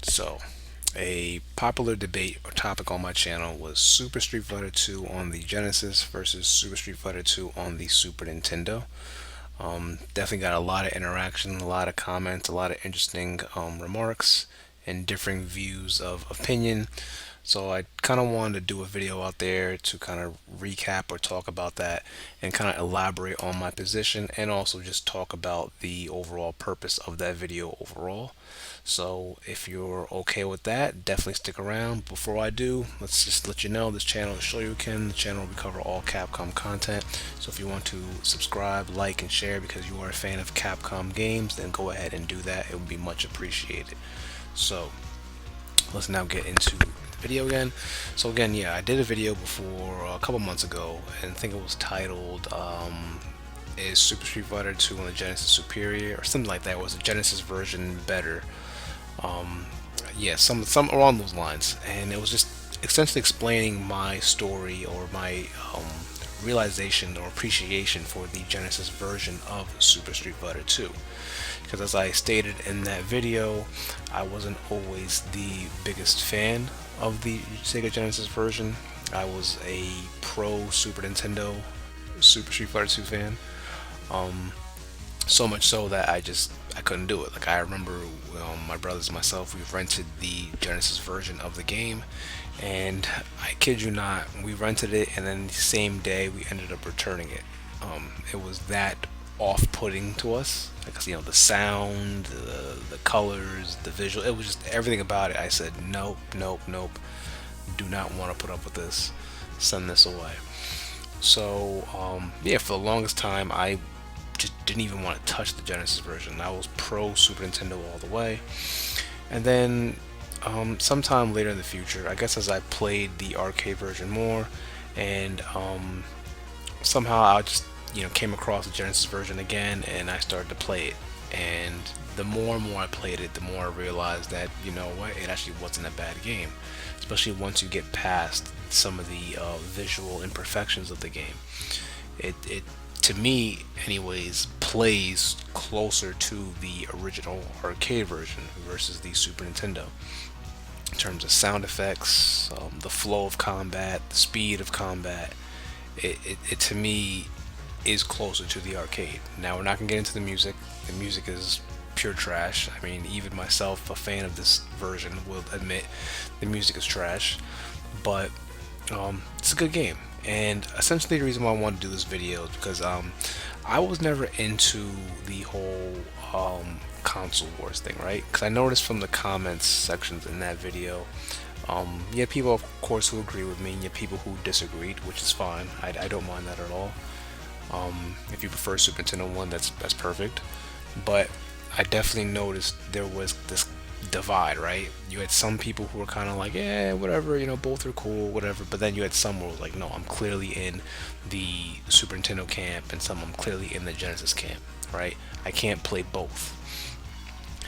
So, a popular debate or topic on my channel was Super Street Fighter 2 on the Genesis versus Super Street Fighter 2 on the Super Nintendo. Definitely got a lot of interaction, a lot of comments, a lot of interesting remarks, and differing views of opinion. So I kind of wanted to do a video out there to kind of recap or talk about that and kind of elaborate on my position and also just talk about the overall purpose of that video overall. So if you're okay with that, definitely stick around. Before I do, let's just let you know this channel is Shoryuken. The channel we cover all Capcom content. So if you want to subscribe, like, and share because you are a fan of Capcom games, then go ahead and do that. It would be much appreciated. So let's now get into the video again. So again, yeah, I did a video before a couple months ago, and I think it was titled "Is Super Street Fighter 2 on the Genesis superior?" or something like that. Was the Genesis version better? Yeah, some along those lines, and it was just essentially explaining my story or my realization or appreciation for the Genesis version of Super Street Fighter 2. Because as I stated in that video, I wasn't always the biggest fan of the Sega Genesis version. I was a pro Super Nintendo Super Street Fighter 2 fan. So much so that I couldn't do it. Like I remember my brothers and myself, we rented the Genesis version of the game, and I kid you not, we rented it, and then the same day we ended up returning it. It was that off-putting to us, because the sound, the colors, the visual, it was just everything about it. I said nope, nope, nope. Do not want to put up with this. Send this away. So yeah, for the longest time I just didn't even want to touch the Genesis version. I was pro Super Nintendo all the way. And then sometime later in the future, I guess as I played the arcade version more, and somehow I just came across the Genesis version again, and I started to play it. And the more and more I played it, the more I realized that what, it actually wasn't a bad game, especially once you get past some of the visual imperfections of the game. It to me anyways plays closer to the original arcade version versus the Super Nintendo in terms of sound effects, the flow of combat, the speed of combat. It to me is closer to the arcade. Now we're not gonna get into the music. The music is pure trash. I mean, even myself, a fan of this version, will admit the music is trash. But it's a good game. And essentially the reason why I wanted to do this video is because I was never into the whole console wars thing, right? Because I noticed from the comments sections in that video, you had people, of course, who agree with me, and you had people who disagreed, which is fine. I don't mind that at all. If you prefer Super Nintendo one, that's perfect. But I definitely noticed there was this divide, right? You had some people who were kind of like, yeah, whatever, both are cool, whatever. But then you had some who were like, no, I'm clearly in the Super Nintendo camp, and some I'm clearly in the Genesis camp, right? I can't play both.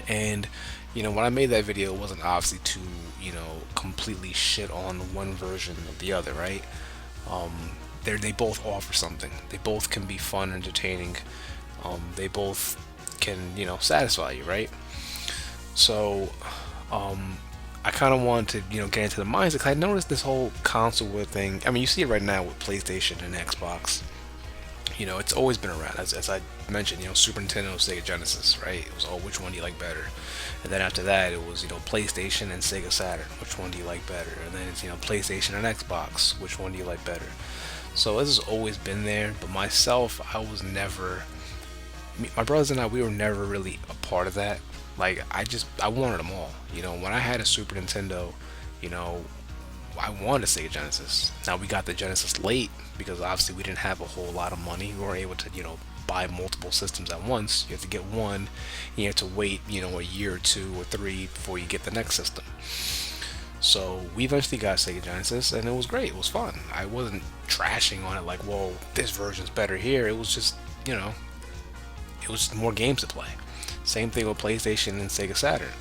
And when I made that video, it wasn't obviously to completely shit on one version of the other, right? They both offer something. They both can be fun, entertaining. They both can satisfy you, right? So I kind of wanted to get into the mindset, because I noticed this whole console war thing. I mean, you see it right now with PlayStation and Xbox. It's always been around. As I mentioned, Super Nintendo, Sega Genesis, right? It was, oh, which one do you like better? And then after that, it was PlayStation and Sega Saturn. Which one do you like better? And then it's PlayStation and Xbox. Which one do you like better? So this has always been there. But myself, I was never. My brothers and I, we were never really a part of that. Like I wanted them all. When I had a Super Nintendo, I wanted a Sega Genesis. Now we got the Genesis late because obviously we didn't have a whole lot of money. We weren't able to buy multiple systems at once. You have to get one. You have to wait a year or two or three before you get the next system. So we eventually got Sega Genesis, and it was great. It was fun. I wasn't trashing on it like, whoa, this version's better here. It was just it was just more games to play. Same thing with PlayStation and Sega Saturn.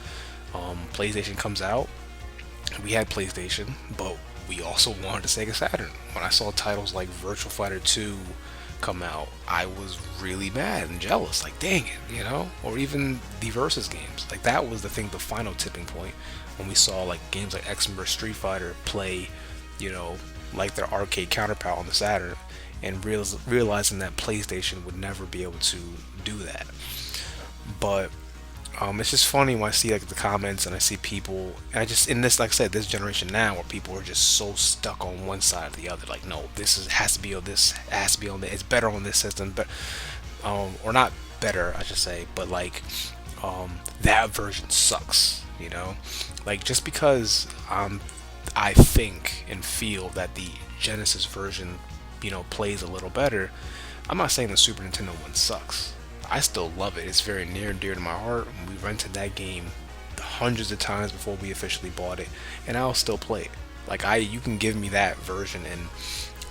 PlayStation comes out, we had PlayStation, but we also wanted a Sega Saturn. When I saw titles like Virtual Fighter 2, come out, I was really mad and jealous. Like, dang it, Or even the versus games. Like that was the thing, the final tipping point when we saw like games like X vs Street Fighter play, you know, like their arcade counterpart on the Saturn, and realizing that PlayStation would never be able to do that. But it's just funny when I see like the comments and I see people, and I just in this, like I said, this generation now where people are just so stuck on one side or the other. Like, no, this is has to be on this, has to be on this. It's better on this system, but or not better, I should say, but like that version sucks. Like just because I think and feel that the Genesis version, plays a little better. I'm not saying the Super Nintendo one sucks. I still love it. It's very near and dear to my heart. We rented that game hundreds of times before we officially bought it, and I'll still play it. Like you can give me that version, and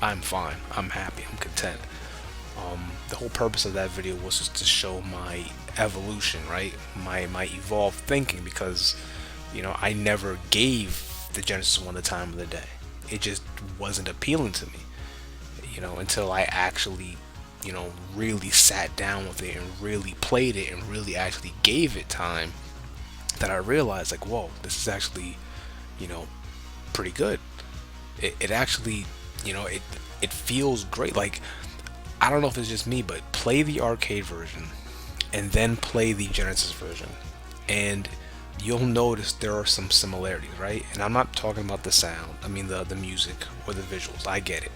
I'm fine. I'm happy. I'm content. The whole purpose of that video was just to show my evolution, right? My evolved thinking, because I never gave the Genesis one the time of the day. It just wasn't appealing to me, until I actually really sat down with it and really played it and really actually gave it time, that I realized, like, whoa, this is actually, you know, pretty good. It actually, it feels great. Like, I don't know if it's just me, but play the arcade version and then play the Genesis version, and you'll notice there are some similarities, right? And I'm not talking about the sound. I mean the music or the visuals. I get it.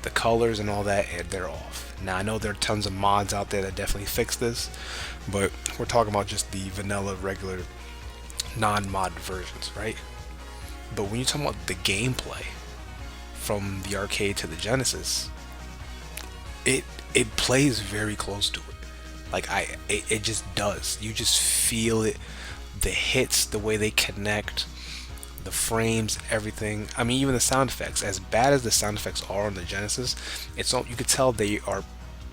The colors and all that, they're off. Now I know there are tons of mods out there that definitely fix this, but we're talking about just the vanilla, regular, non-mod versions, right? But when you're talking about the gameplay from the arcade to the Genesis, it plays very close to it. Like it just does. You just feel it, the hits, the way they connect, the frames, everything. I mean, even the sound effects. As bad as the sound effects are on the Genesis, it's all, you could tell they are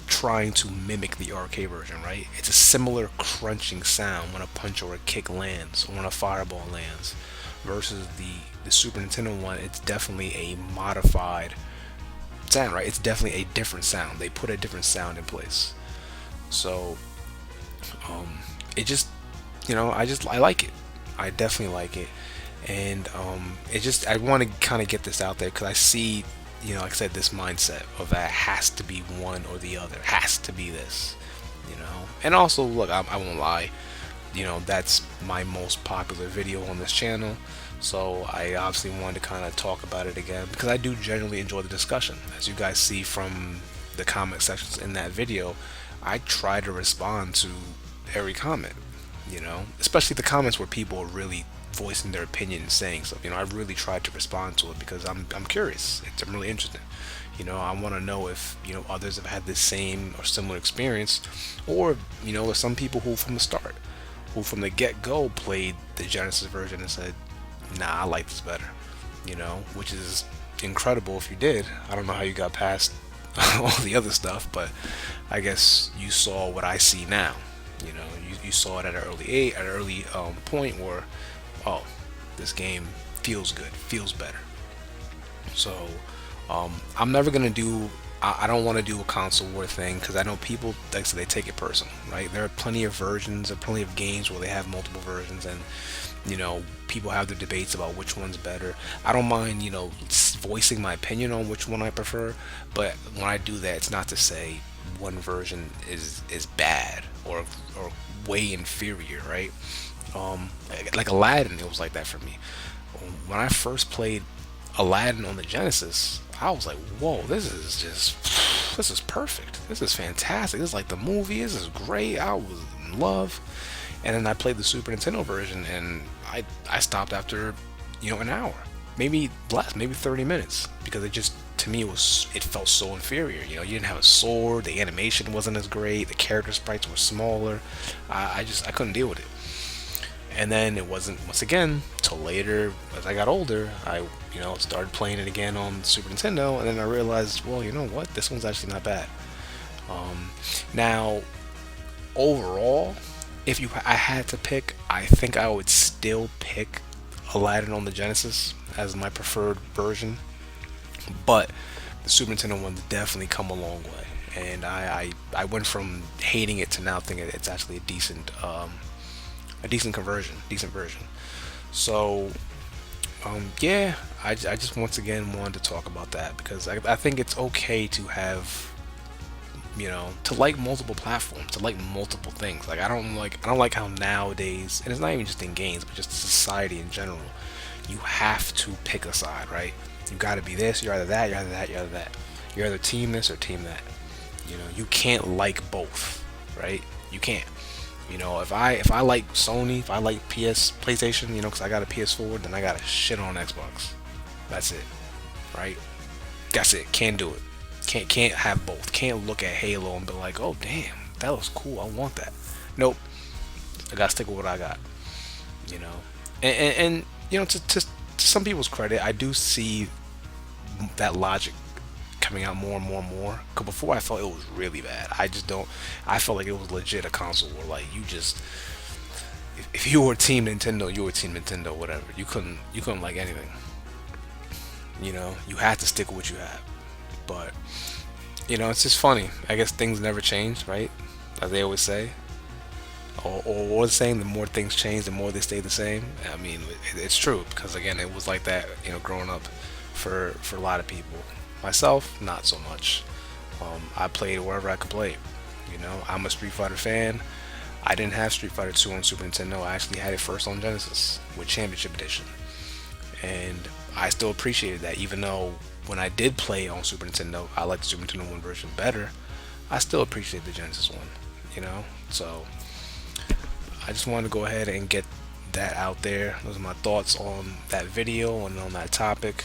trying to mimic the arcade version, right? It's a similar crunching sound when a punch or a kick lands, or when a fireball lands, versus the Super Nintendo one. It's definitely a modified sound, right? It's definitely a different sound. They put a different sound in place. So it just, I like it. I definitely like it. And it just, I want to kind of get this out there, because I see, like I said, this mindset of that has to be one or the other, has to be this, and also, look, I won't lie, that's my most popular video on this channel, so I obviously wanted to kind of talk about it again, because I do generally enjoy the discussion. As you guys see from the comment sections in that video, I try to respond to every comment, especially the comments where people are really voicing their opinion and saying stuff. I really tried to respond to it, because I'm curious. I'm really interested. I want to know if others have had the same or similar experience, or there's some people who from the start, who from the get-go played the Genesis version and said, nah, I like this better. Which is incredible if you did. I don't know how you got past all the other stuff, but I guess you saw what I see now. You saw it at an early point where, oh, this game feels good, feels better. So I'm never gonna do, I don't want to do a console war thing, because I know people, like I said, they take it personal, right? There are plenty of versions, or plenty of games where they have multiple versions, and people have their debates about which one's better. I don't mind voicing my opinion on which one I prefer, but when I do that, it's not to say one version is bad or way inferior, right? Like Aladdin, it was like that for me. When I first played Aladdin on the Genesis, I was like, whoa, this is perfect. This is fantastic. This is like the movie. This is great. I was in love. And then I played the Super Nintendo version, and I stopped after an hour, maybe less, maybe 30 minutes, because it just, to me, it felt so inferior. You didn't have a sword, the animation wasn't as great, the character sprites were smaller. I couldn't deal with it. And then it wasn't, once again, till later, as I got older, I started playing it again on Super Nintendo, and then I realized, well, you know what, this one's actually not bad. Now, overall, if I had to pick, I think I would still pick Aladdin on the Genesis as my preferred version, but the Super Nintendo one's definitely come a long way, and I went from hating it to now thinking it's actually a decent conversion, decent version. So yeah, I just once again wanted to talk about that because I think it's okay to have, to like multiple platforms, to like multiple things. Like I don't like how nowadays, and it's not even just in games, but just society in general, you have to pick a side, right? You got to be this. You're either that. You're either that. You're either that. You're either team this or team that. You can't like both, right? You can't. If I like Sony, if I like PlayStation, because I got a PS4, then I got to shit on Xbox. That's it, right? That's it. Can't do it. Can't have both. Can't look at Halo and be like, oh damn, that was cool. I want that. Nope. I gotta stick with what I got. You know, and to some people's credit, I do see that logic coming out more and more and more. Cause before I felt it was really bad. I just don't. I felt like it was legit a console where like you just, if you were Team Nintendo, you were Team Nintendo, whatever. You couldn't like anything. You had to stick with what you had. But it's just funny. I guess things never change, right? As they always say. Or the saying, the more things change, the more they stay the same. I mean, it's true because again, it was like that, growing up for a lot of people. Myself, not so much. I played wherever I could play. I'm a Street Fighter fan. I didn't have Street Fighter 2 on Super Nintendo. I actually had it first on Genesis with Championship Edition, and I still appreciated that. Even though when I did play on Super Nintendo, I liked the Super Nintendo 1 version better. I still appreciate the Genesis one. So I just wanted to go ahead and get that out there. Those are my thoughts on that video and on that topic.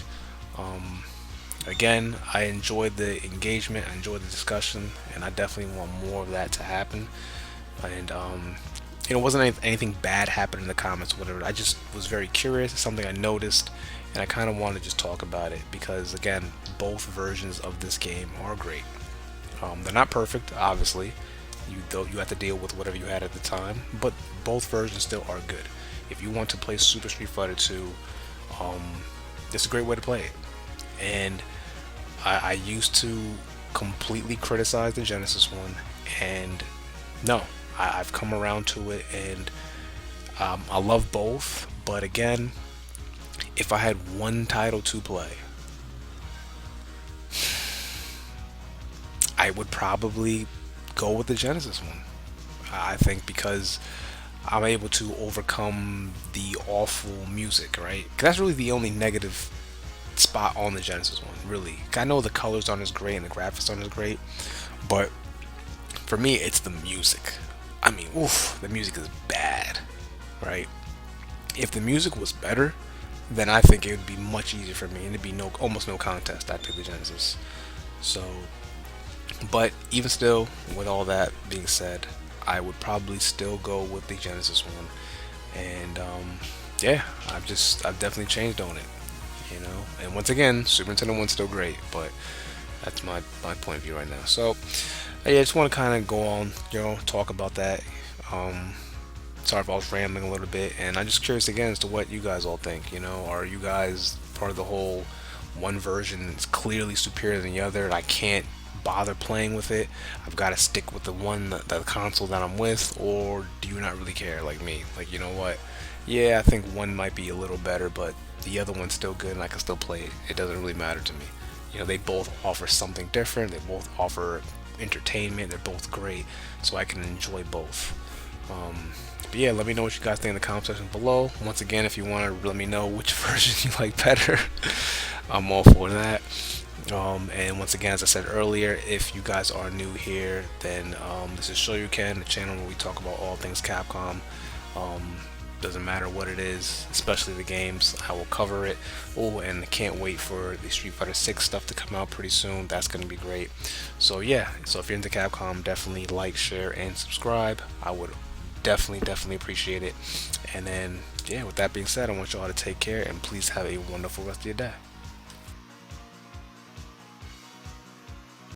Again, I enjoyed the engagement, I enjoyed the discussion, and I definitely want more of that to happen. And it wasn't anything bad happened in the comments or whatever. I just was very curious. It's something I noticed, and I kind of wanted to just talk about it because, again, both versions of this game are great. They're not perfect, obviously. You have to deal with whatever you had at the time, but both versions still are good. If you want to play Super Street Fighter 2, it's a great way to play it. And I used to completely criticize the Genesis one, and no, I've come around to it, and I love both. But again, if I had one title to play, I would probably go with the Genesis one. I think because I'm able to overcome the awful music, right? 'Cause that's really the only negative spot on the Genesis one, really. I know the colors aren't as great and the graphics aren't as great, but for me, it's the music. I mean, oof, the music is bad, right? If the music was better, then I think it would be much easier for me, and it'd be almost no contest. I'd pick the Genesis. So, but even still, with all that being said, I would probably still go with the Genesis one. And yeah, I've definitely changed on it. And once again, Super Nintendo one's still great, but that's my point of view right now. So yeah, I just want to kind of go on, talk about that. Sorry if I was rambling a little bit, and I'm just curious again as to what you guys all think. Are you guys part of the whole one version is clearly superior than the other, and I can't bother playing with it? I've got to stick with the console that I'm with, or do you not really care like me? Like, what? Yeah, I think one might be a little better, but the other one's still good, and I can still play it. It doesn't really matter to me. They both offer something different. They both offer entertainment. They're both great, so I can enjoy both. But yeah, let me know what you guys think in the comment section below. Once again, if you want to let me know which version you like better, I'm all for that. And once again, as I said earlier, if you guys are new here, then this is Show You Can, the channel where we talk about all things Capcom. Doesn't matter what it is, especially the games, I will cover it. Oh, and I can't wait for the Street Fighter 6 stuff to come out pretty soon. That's going to be great. So yeah, so if you're into Capcom, definitely like, share, and subscribe. I would definitely appreciate it. And then yeah, with that being said, I want you all to take care, and please have a wonderful rest of your day.